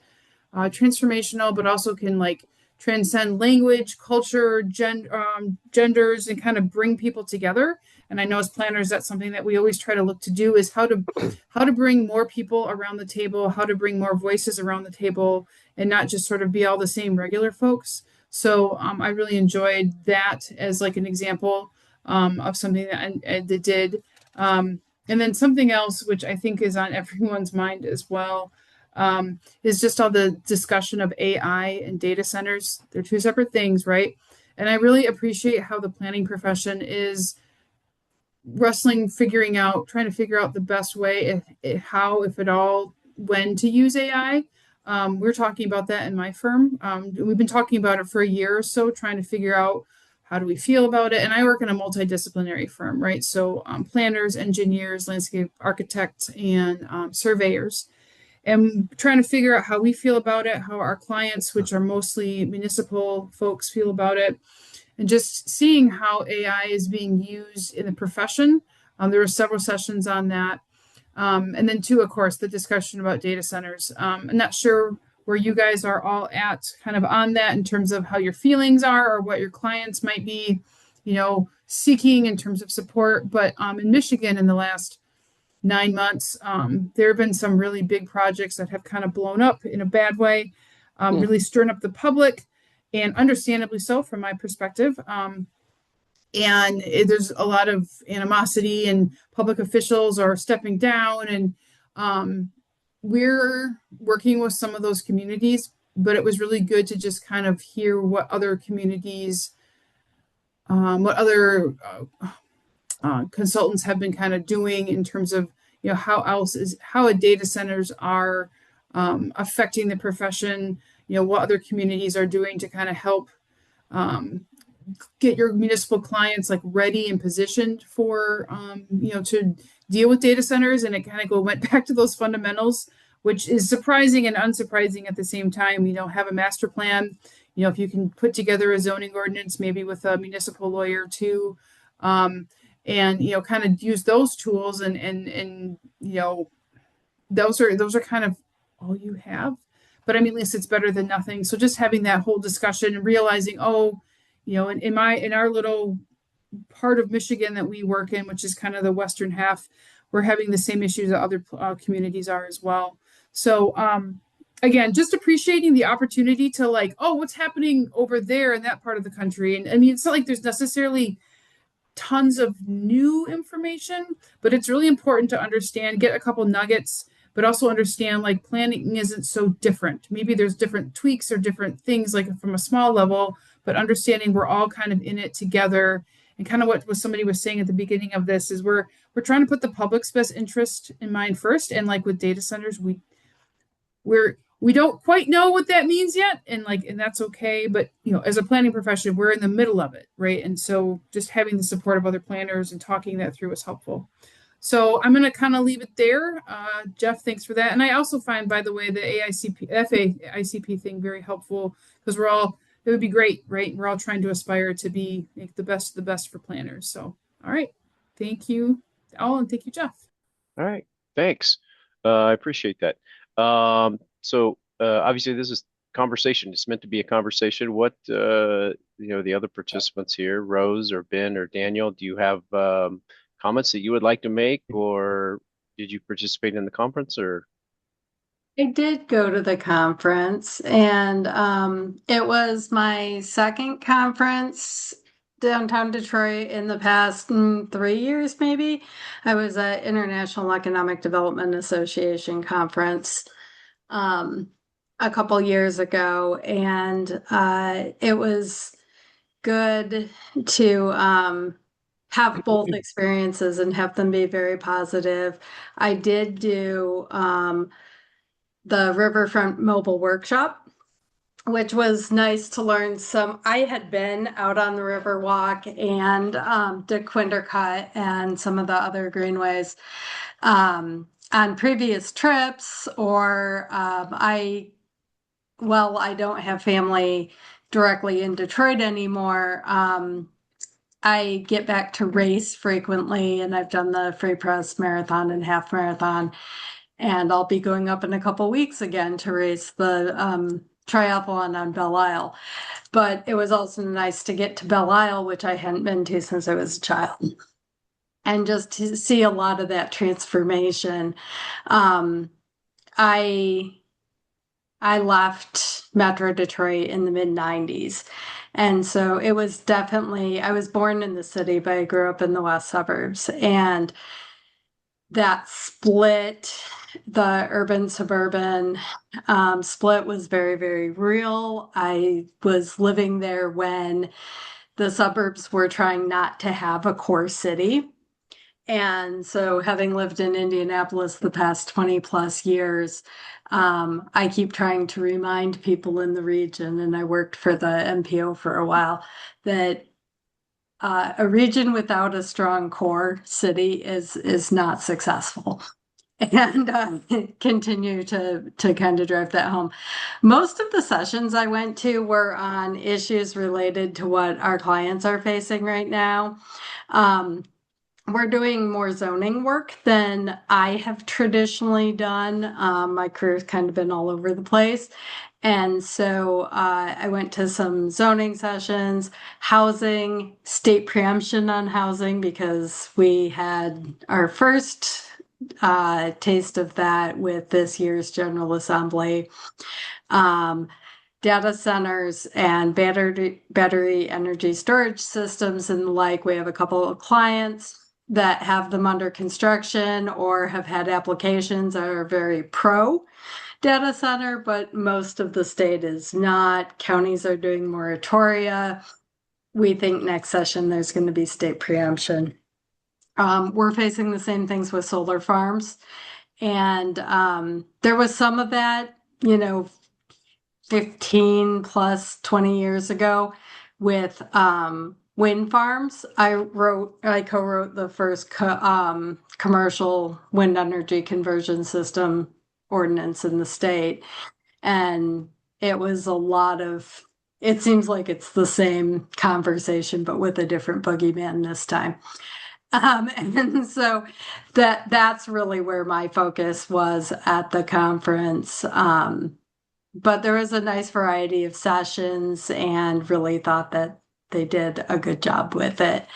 but also can like transcend language, culture, genders, and kind of bring people together. And I know as planners, that's something that we always try to look to do, is how to bring more people around the table, how to bring more voices around the table, and not just sort of be all the same regular folks. So I really enjoyed that as like an example of something that I did. And then something else, which I think is on everyone's mind as well, is just all the discussion of AI and data centers. They're two separate things, right? And I really appreciate how the planning profession is trying to figure out the best way, how, if at all, when to use AI. We're talking about that in my firm. We've been talking about it for a year or so, trying to figure out how do we feel about it. And I work in a multidisciplinary firm, right? So planners, engineers, landscape architects, and surveyors. And trying to figure out how we feel about it, how our clients, which are mostly municipal folks, feel about it, and just seeing how AI is being used in the profession. There were several sessions on that. And then too, of course, the discussion about data centers. I'm not sure where you guys are all at kind of on that in terms of how your feelings are or what your clients might be, seeking in terms of support. But in Michigan in the last 9 months, there have been some really big projects that have kind of blown up in a bad way, really stirring up the public, and understandably so from my perspective. And there's a lot of animosity, and public officials are stepping down, and we're working with some of those communities, but it was really good to just kind of hear what other communities, what other consultants have been kind of doing in terms of how data centers are affecting the profession, what other communities are doing to kind of help get your municipal clients like ready and positioned for to deal with data centers. And it kind of went back to those fundamentals, which is surprising and unsurprising at the same time. Have a master plan, if you can put together a zoning ordinance, maybe with a municipal lawyer too, and kind of use those tools, and those are kind of all you have. But I mean, at least it's better than nothing. So just having that whole discussion and realizing, in our little part of Michigan that we work in, which is kind of the western half, we're having the same issues that other communities are as well. So again, just appreciating the opportunity to what's happening over there in that part of the country. And I mean, it's not like there's necessarily tons of new information, but it's really important to understand, get a couple nuggets, but also understand planning isn't so different. Maybe there's different tweaks or different things from a small level, but understanding we're all kind of in it together. And kind of what somebody was saying at the beginning of this is we're trying to put the public's best interest in mind first. And with data centers, we don't quite know what that means yet, and that's okay. But as a planning profession, we're in the middle of it, right? And so just having the support of other planners and talking that through is helpful. So I'm going to kind of leave it there. Jeff, thanks for that. And I also find, by the way, the FAICP thing very helpful, because it would be great, right? We're all trying to aspire to make the best of the best for planners. So, all right. Thank you all, and thank you, Jeff. All right. Thanks. I appreciate that. So obviously this is conversation. It's meant to be a conversation. What the other participants here, Rose or Ben or Daniel, do you have comments that you would like to make, or did you participate in the conference, or? I did go to the conference, and it was my second conference downtown Detroit in the past 3 years, maybe. I was at International Economic Development Association conference a couple years ago, and it was good to have both experiences and have them be very positive. I did do the Riverfront Mobile Workshop, which was nice to learn some. I had been out on the Riverwalk and DeQuindercut and some of the other greenways on previous trips, or I don't have family directly in Detroit anymore. I get back to race frequently, and I've done the Free Press Marathon and half marathon. And I'll be going up in a couple weeks again to race the triathlon on Belle Isle. But it was also nice to get to Belle Isle, which I hadn't been to since I was a child, and just to see a lot of that transformation. I left Metro Detroit in the mid 90s. And so it was definitely, I was born in the city, but I grew up in the west suburbs. And that split, the urban suburban split was very, very real. I was living there when the suburbs were trying not to have a core city. And so, having lived in Indianapolis the past 20 plus years, I keep trying to remind people in the region, and I worked for the MPO for a while, that a region without a strong core city is not successful. And continue to kind of drive that home. Most of the sessions I went to were on issues related to what our clients are facing right now. We're doing more zoning work than I have traditionally done. My career's kind of been all over the place. And so I went to some zoning sessions, housing, state preemption on housing, because we had our first taste of that with this year's General Assembly. Data centers and battery energy storage systems and the like. We have a couple of clients that have them under construction or have had applications that are very pro data center, but most of the state is not. Counties are doing moratoria. We think next session there's going to be state preemption. We're facing the same things with solar farms. And there was some of that, 15 plus 20 years ago with wind farms. I co-wrote the first commercial wind energy conversion system ordinance in the state. And it was it seems like it's the same conversation, but with a different boogeyman this time. And so that's really where my focus was at the conference. But there was a nice variety of sessions and really thought that they did a good job with it.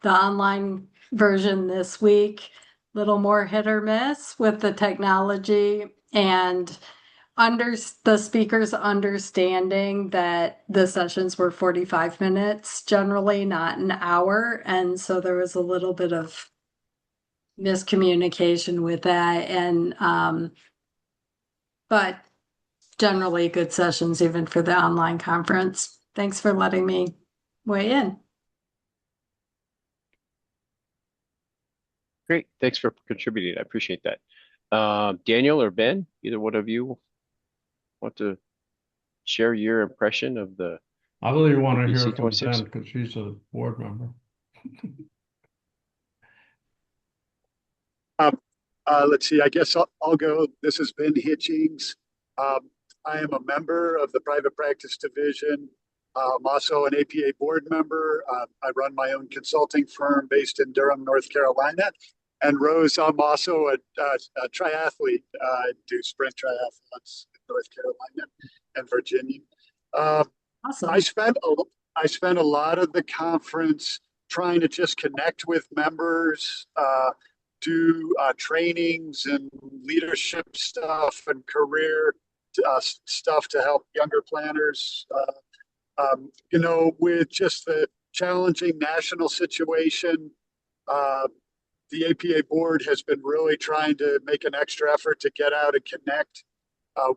The online version this week, little more hit or miss with the technology and the speakers understanding that the sessions were 45 minutes generally, not an hour. And so there was a little bit of miscommunication with that. And but generally good sessions even for the online conference. Thanks for letting me weigh in. Great. Thanks for contributing. I appreciate that. Daniel or Ben, either one of you want to share your impression of the I really want to hear PPC from 26? Ben because she's a board member. Let's see, I guess I'll go. This is Ben Hitchings. I am a member of the Private Practice Division. I'm also an APA board member. I run my own consulting firm based in Durham, North Carolina. And Rose, I'm also a triathlete. I do sprint triathlons in North Carolina and Virginia. Uh, I Awesome. spent I spent a lot of the conference trying to just connect with members, do trainings and leadership stuff and career stuff to help younger planners. With just the challenging national situation, uh, the APA board has been really trying to make an extra effort to get out and connect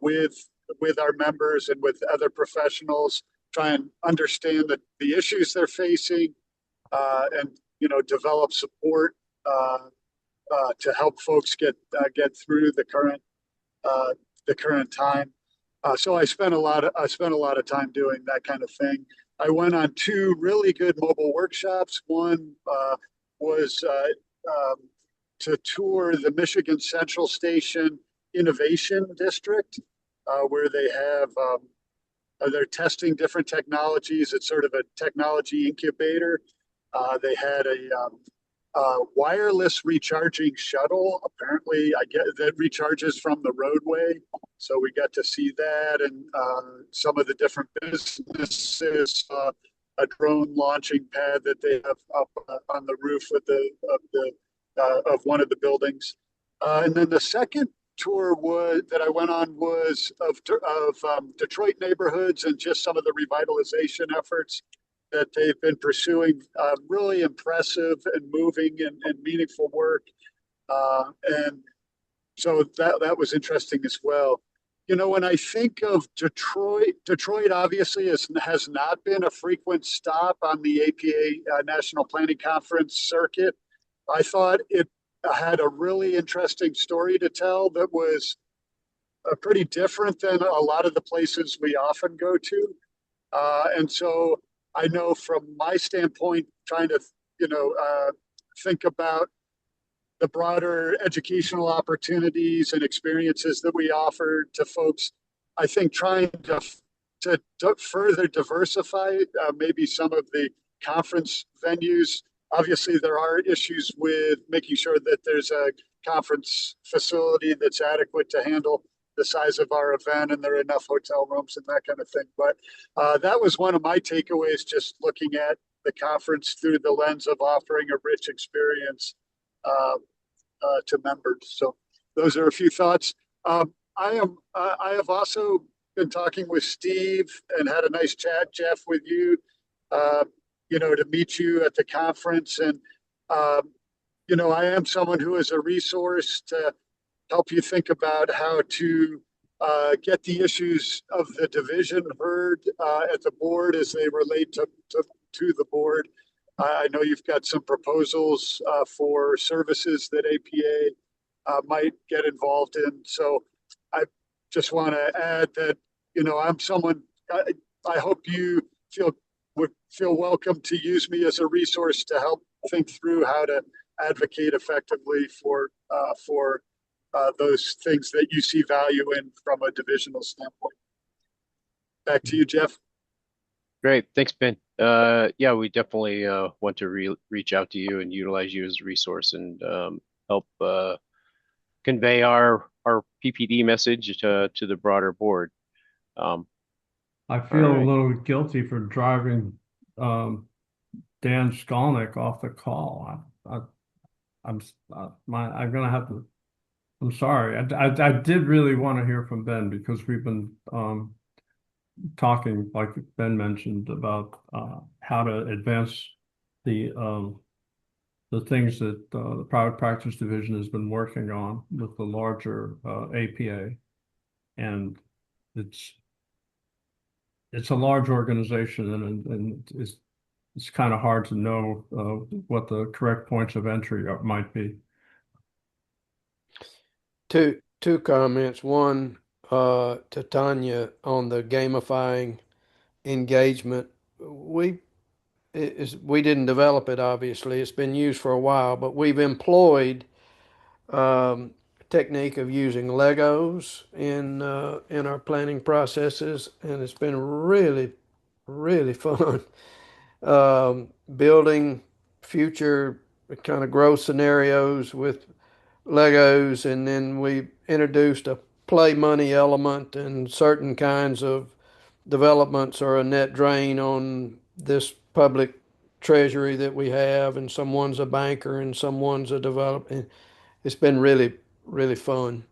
with our members and with other professionals, try and understand the issues they're facing, and develop support to help folks get through the current time. So I spent a lot of time doing that kind of thing. I went on two really good mobile workshops. One was um, to tour the Michigan Central Station Innovation District, where they're testing different technologies. It's sort of a technology incubator. They had a wireless recharging shuttle. Apparently, I get that recharges from the roadway. So we got to see that, and some of the different businesses. A drone launching pad that they have up on the roof of one of the buildings. And then the second tour that I went on was of Detroit neighborhoods and just some of the revitalization efforts that they've been pursuing. Really impressive and moving and meaningful work. And so that was interesting as well. When I think of Detroit obviously has not been a frequent stop on the APA National Planning Conference circuit. I thought it had a really interesting story to tell that was pretty different than a lot of the places we often go to. And so I know from my standpoint, trying to, think about the broader educational opportunities and experiences that we offer to folks, I think trying to further diversify maybe some of the conference venues. Obviously, there are issues with making sure that there's a conference facility that's adequate to handle the size of our event and there are enough hotel rooms and that kind of thing. But that was one of my takeaways, just looking at the conference through the lens of offering a rich experience to members. So those are a few thoughts. I have also been talking with Steve and had a nice chat, Jeff, with you, to meet you at the conference. And, I am someone who is a resource to help you think about how to get the issues of the division heard at the board as they relate to the board. I know you've got some proposals for services that APA might get involved in. So I just want to add that, I'm someone, I hope you would feel welcome to use me as a resource to help think through how to advocate effectively for those things that you see value in from a divisional standpoint. Back to you, Jeff. Great. Thanks, Ben. Yeah, we definitely want to reach out to you and utilize you as a resource and help convey our PPD message to the broader board. I feel right. a little guilty for driving Dan Skolnick off the call. I'm gonna have to. I'm sorry. I did really want to hear from Ben because we've been talking, like Ben mentioned, about how to advance the things that the private practice division has been working on with the larger APA, and it's a large organization, and it's kind of hard to know what the correct points of entry might be. Two comments. One, to Tanya on the gamifying engagement. We didn't develop it, obviously. It's been used for a while, but we've employed technique of using Legos in our planning processes, and it's been really, really fun. Building future kind of growth scenarios with Legos, and then we introduced a play money element, and certain kinds of developments are a net drain on this public treasury that we have, and someone's a banker and someone's a developer. It's been really, really fun.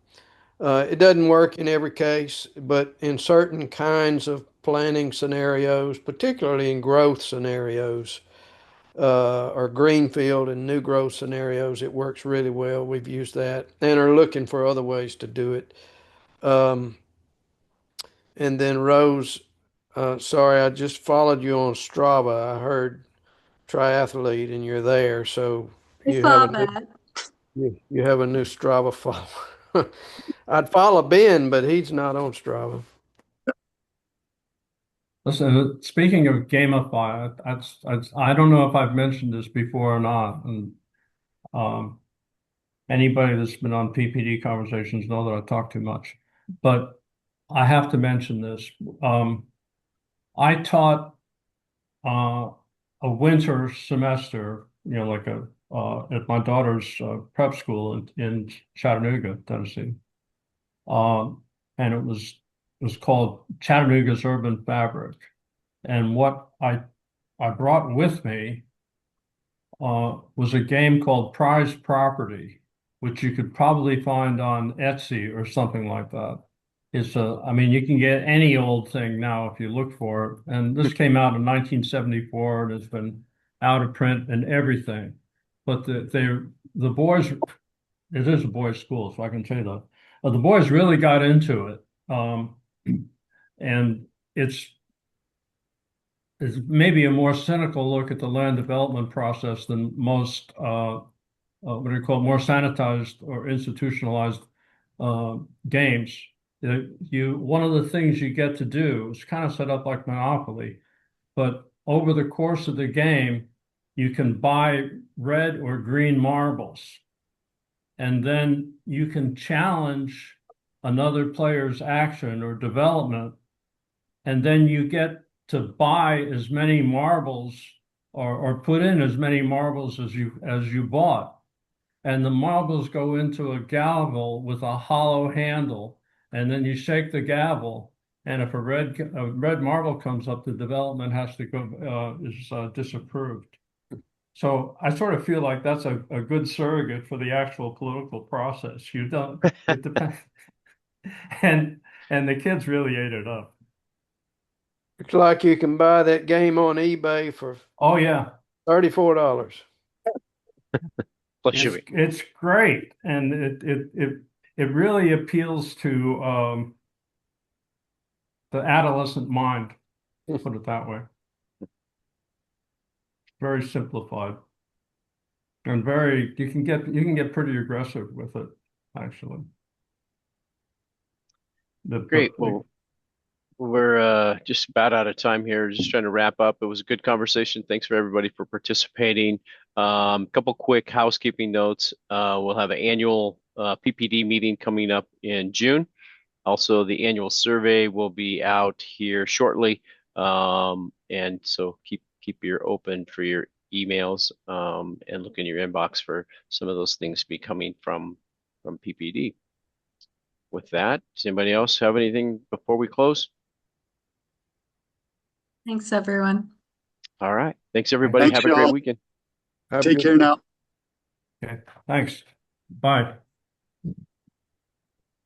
It doesn't work in every case, but in certain kinds of planning scenarios, particularly in growth scenarios, or greenfield and new growth scenarios, it works really well. We've used that and are looking for other ways to do it. Um, and then Rose, sorry, I just followed you on Strava. I heard triathlete and you're there, so I you have saw a new that. you have a new Strava follower. I'd follow Ben, but he's not on Strava. Listen, speaking of gamify, I don't know if I've mentioned this before or not, and um, anybody that's been on PPD conversations know that I talk too much, but I have to mention this. I taught uh, a winter semester, like at my daughter's prep school in Chattanooga, Tennessee, um, and it was called Chattanooga's Urban Fabric. And what I brought with me was a game called Prize Property, which you could probably find on Etsy or something like that. I mean, you can get any old thing now if you look for it. And this came out in 1974 and has been out of print and everything. But the boys, it is a boys' school, so I can say that. The boys really got into it. And it's is maybe a more cynical look at the land development process than most what do you call it, more sanitized or institutionalized games. One of the things you get to do is kind of set up like Monopoly, but over the course of the game, you can buy red or green marbles, and then you can challenge another player's action or development, and then you get to buy as many marbles or put in as many marbles as you bought. And the marbles go into a gavel with a hollow handle, and then you shake the gavel, and if a red marble comes up, the development has to go is disapproved. So I sort of feel like that's a good surrogate for the actual political process. You don't it depends, and the kids really ate it up. Looks like you can buy that game on eBay for Oh yeah, $34. Plus shipping. it's great, and it really appeals to the adolescent mind, put it that way. Very simplified and you can get pretty aggressive with it, actually. Great. Well, we're just about out of time here. Just trying to wrap up. It was a good conversation. Thanks for everybody for participating. Couple quick housekeeping notes. We'll have an annual PPD meeting coming up in June. Also, the annual survey will be out here shortly. And so keep your open for your emails and look in your inbox for some of those things to be coming from PPD. With that, does anybody else have anything before we close? Thanks, everyone. All right. Thanks, everybody. Thanks, Have a great y'all. weekend. Have a Take good care now. Okay, thanks. Bye.